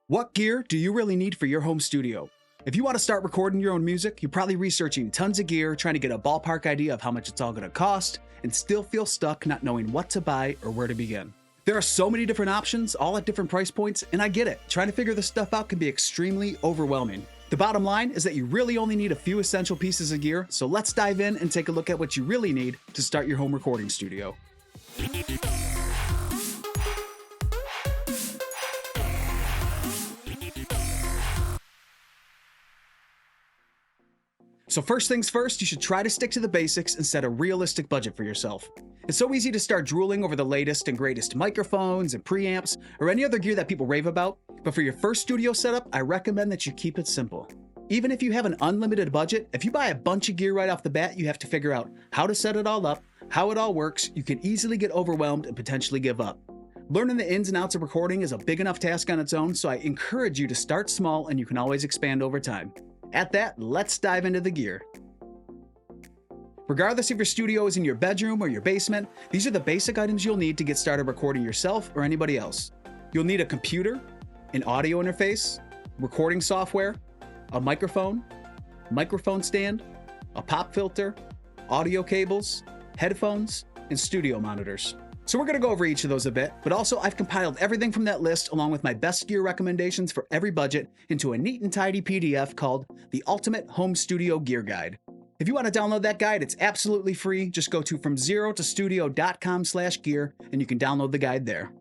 What gear do you really need for your home studio? If you want to start recording your own music, you're probably researching tons of gear, trying to get a ballpark idea of how much it's all going to cost, and still feel stuck not knowing what to buy or where to begin. There are so many different options, all at different price points, and I get it. Trying to figure this stuff out can be extremely overwhelming. The bottom line is that you really only need a few essential pieces of gear, so let's dive in and take a look at what you really need to start your home recording studio. So first things first, you should try to stick to the basics and set a realistic budget for yourself. It's so easy to start drooling over the latest and greatest microphones and preamps or any other gear that people rave about, but for your first studio setup, I recommend that you keep it simple. Even if you have an unlimited budget, if you buy a bunch of gear right off the bat, you have to figure out how to set it all up, how it all works. You can easily get overwhelmed and potentially give up. Learning the ins and outs of recording is a big enough task on its own, so I encourage you to start small and you can always expand over time. At that, let's dive into the gear. Regardless if your studio is in your bedroom or your basement, these are the basic items you'll need to get started recording yourself or anybody else. You'll need a computer, an audio interface, recording software, a microphone stand, a pop filter, audio cables, headphones, and studio monitors. So we're going to go over each of those a bit, but also I've compiled everything from that list along with my best gear recommendations for every budget into a neat and tidy PDF called the Ultimate Home Studio Gear Guide. If you want to download that guide, it's absolutely free. Just go to FromZeroToStudio.com/gear and you can download the guide there.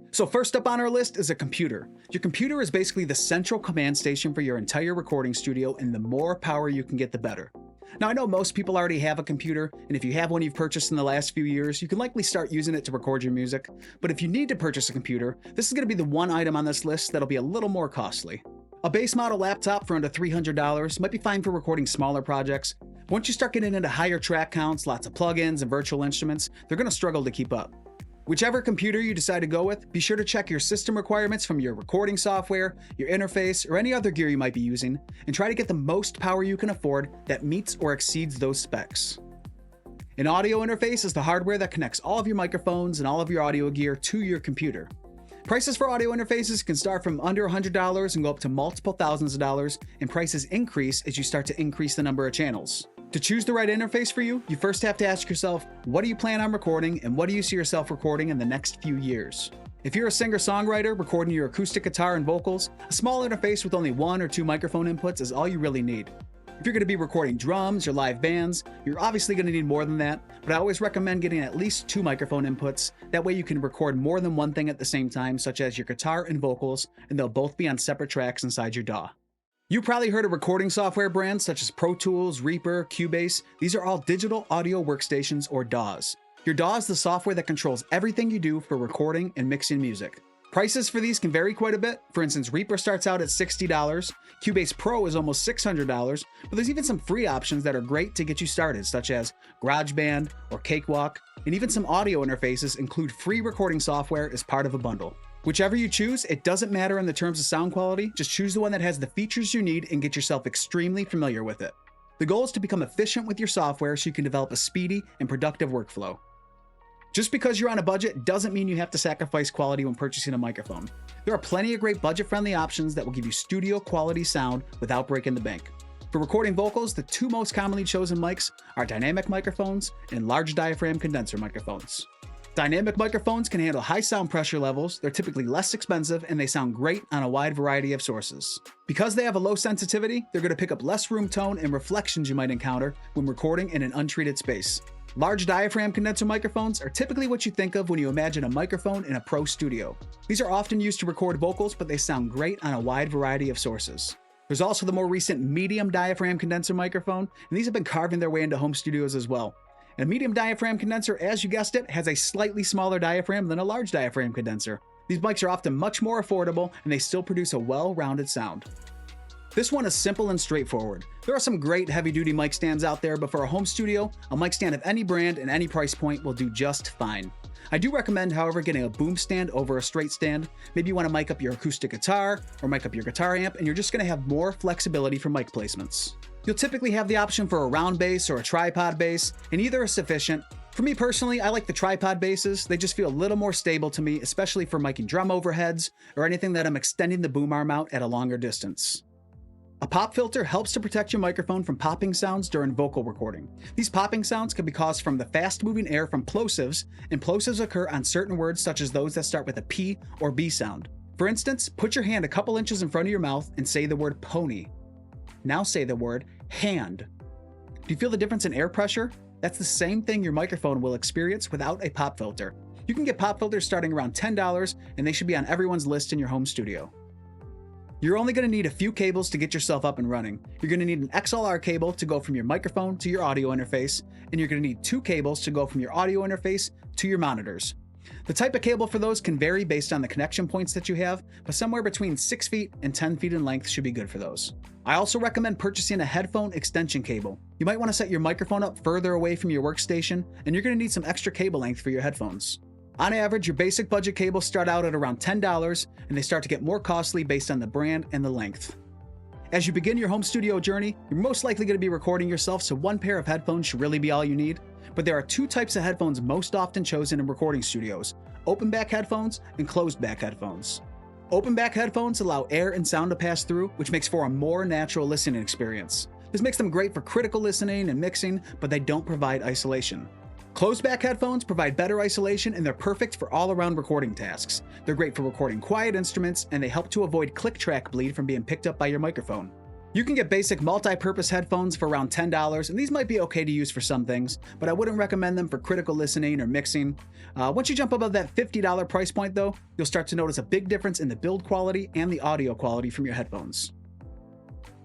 So first up on our list is a computer. Your computer is basically the central command station for your entire recording studio, and the more power you can get, the better. Now, I know most people already have a computer, and if you have one you've purchased in the last few years, you can likely start using it to record your music. But if you need to purchase a computer, this is going to be the one item on this list that'll be a little more costly. A base model laptop for under $300 might be fine for recording smaller projects. Once you start getting into higher track counts, lots of plugins and virtual instruments, they're going to struggle to keep up. Whichever computer you decide to go with, be sure to check your system requirements from your recording software, your interface, or any other gear you might be using, and try to get the most power you can afford that meets or exceeds those specs. An audio interface is the hardware that connects all of your microphones and all of your audio gear to your computer. Prices for audio interfaces can start from under $100 and go up to multiple thousands of dollars, and prices increase as you start to increase the number of channels. To choose the right interface for you, you first have to ask yourself, what do you plan on recording and what do you see yourself recording in the next few years? If you're a singer-songwriter recording your acoustic guitar and vocals, a small interface with only 1 or 2 microphone inputs is all you really need. If you're going to be recording drums or live bands, you're obviously going to need more than that, but I always recommend getting at least 2 microphone inputs. That way you can record more than one thing at the same time, such as your guitar and vocals, and they'll both be on separate tracks inside your DAW. You probably heard of recording software brands such as Pro Tools, Reaper, Cubase. These are all digital audio workstations or DAWs. Your DAW is the software that controls everything you do for recording and mixing music. Prices for these can vary quite a bit. For instance, Reaper starts out at $60, Cubase Pro is almost $600, but there's even some free options that are great to get you started, such as GarageBand or Cakewalk, and even some audio interfaces include free recording software as part of a bundle. Whichever you choose, it doesn't matter in the terms of sound quality, just choose the one that has the features you need and get yourself extremely familiar with it. The goal is to become efficient with your software so you can develop a speedy and productive workflow. Just because you're on a budget doesn't mean you have to sacrifice quality when purchasing a microphone. There are plenty of great budget-friendly options that will give you studio quality sound without breaking the bank. For recording vocals, the 2 most commonly chosen mics are dynamic microphones and large diaphragm condenser microphones. Dynamic microphones can handle high sound pressure levels, they're typically less expensive, and they sound great on a wide variety of sources. Because they have a low sensitivity, they're going to pick up less room tone and reflections you might encounter when recording in an untreated space. Large diaphragm condenser microphones are typically what you think of when you imagine a microphone in a pro studio. These are often used to record vocals, but they sound great on a wide variety of sources. There's also the more recent medium diaphragm condenser microphone, and these have been carving their way into home studios as well. And a medium diaphragm condenser, as you guessed it, has a slightly smaller diaphragm than a large diaphragm condenser. These mics are often much more affordable, and they still produce a well-rounded sound. This one is simple and straightforward. There are some great heavy-duty mic stands out there, but for a home studio, a mic stand of any brand and any price point will do just fine. I do recommend, however, getting a boom stand over a straight stand. Maybe you want to mic up your acoustic guitar or mic up your guitar amp, and you're just going to have more flexibility for mic placements. You'll typically have the option for a round base or a tripod base, and either is sufficient. For me personally, I like the tripod bases. They just feel a little more stable to me, especially for miking drum overheads or anything that I'm extending the boom arm out at a longer distance. A pop filter helps to protect your microphone from popping sounds during vocal recording. These popping sounds can be caused from the fast-moving air from plosives, and plosives occur on certain words such as those that start with a P or B sound. For instance, put your hand a couple inches in front of your mouth and say the word pony. Now say the word hand. Do you feel the difference in air pressure? That's the same thing your microphone will experience without a pop filter. You can get pop filters starting around $10, and they should be on everyone's list in your home studio. You're only going to need a few cables to get yourself up and running. You're going to need an XLR cable to go from your microphone to your audio interface, and you're going to need 2 cables to go from your audio interface to your monitors. The type of cable for those can vary based on the connection points that you have, but somewhere between 6 feet and 10 feet in length should be good for those. I also recommend purchasing a headphone extension cable. You might want to set your microphone up further away from your workstation, and you're going to need some extra cable length for your headphones. On average, your basic budget cables start out at around $10, and they start to get more costly based on the brand and the length. As you begin your home studio journey, you're most likely going to be recording yourself, so one pair of headphones should really be all you need. But there are 2 types of headphones most often chosen in recording studios: open back headphones and closed back headphones. Open back headphones allow air and sound to pass through, which makes for a more natural listening experience. This makes them great for critical listening and mixing, but they don't provide isolation. Closed back headphones provide better isolation, and they're perfect for all-around recording tasks. They're great for recording quiet instruments, and they help to avoid click track bleed from being picked up by your microphone. You can get basic multi-purpose headphones for around $10, and these might be okay to use for some things, but I wouldn't recommend them for critical listening or mixing. Once you jump above that $50 price point though, you'll start to notice a big difference in the build quality and the audio quality from your headphones.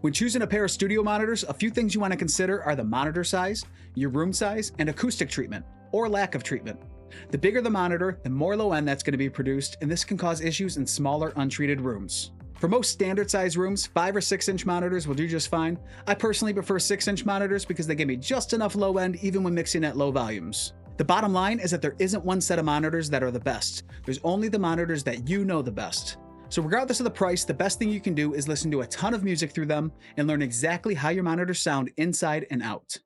When choosing a pair of studio monitors, a few things you want to consider are the monitor size, your room size, and acoustic treatment, or lack of treatment. The bigger the monitor, the more low end that's going to be produced, and this can cause issues in smaller, untreated rooms. For most standard size rooms, 5 or 6 inch monitors will do just fine. I personally prefer 6 inch monitors because they give me just enough low end even when mixing at low volumes. The bottom line is that there isn't one set of monitors that are the best. There's only the monitors that you know the best. So regardless of the price, the best thing you can do is listen to a ton of music through them and learn exactly how your monitors sound inside and out.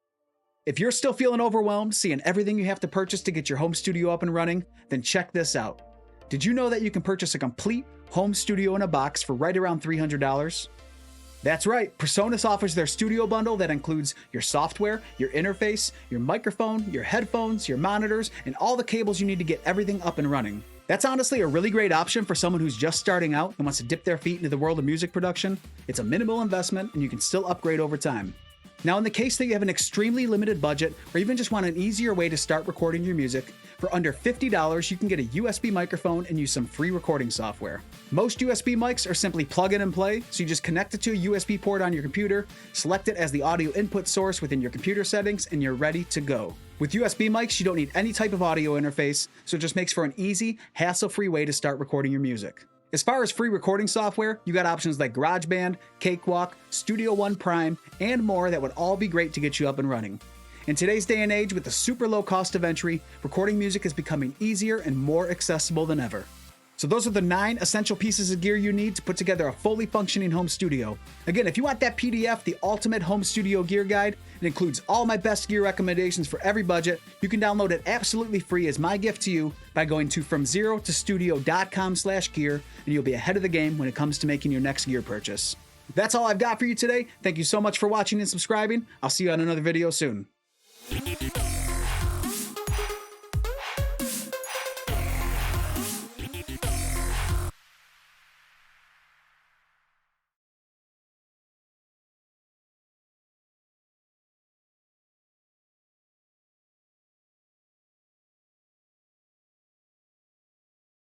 If you're still feeling overwhelmed seeing everything you have to purchase to get your home studio up and running, then check this out. Did you know that you can purchase a complete home studio in a box for right around $300? That's right, PreSonus offers their studio bundle that includes your software, your interface, your microphone, your headphones, your monitors, and all the cables you need to get everything up and running. That's honestly a really great option for someone who's just starting out and wants to dip their feet into the world of music production. It's a minimal investment and you can still upgrade over time. Now, in the case that you have an extremely limited budget or even just want an easier way to start recording your music, for under $50, you can get a USB microphone and use some free recording software. Most USB mics are simply plug in and play, so you just connect it to a USB port on your computer, select it as the audio input source within your computer settings, and you're ready to go. With USB mics, you don't need any type of audio interface, so it just makes for an easy, hassle-free way to start recording your music. As far as free recording software, you got options like GarageBand, Cakewalk, Studio One Prime, and more that would all be great to get you up and running. In today's day and age, with the super low cost of entry, recording music is becoming easier and more accessible than ever. So those are the 9 essential pieces of gear you need to put together a fully functioning home studio. Again, if you want that PDF, the Ultimate Home Studio Gear Guide, it includes all my best gear recommendations for every budget. You can download it absolutely free as my gift to you by going to FromZeroToStudio.com/gear, and you'll be ahead of the game when it comes to making your next gear purchase. That's all I've got for you today. Thank you so much for watching and subscribing. I'll see you on another video soon.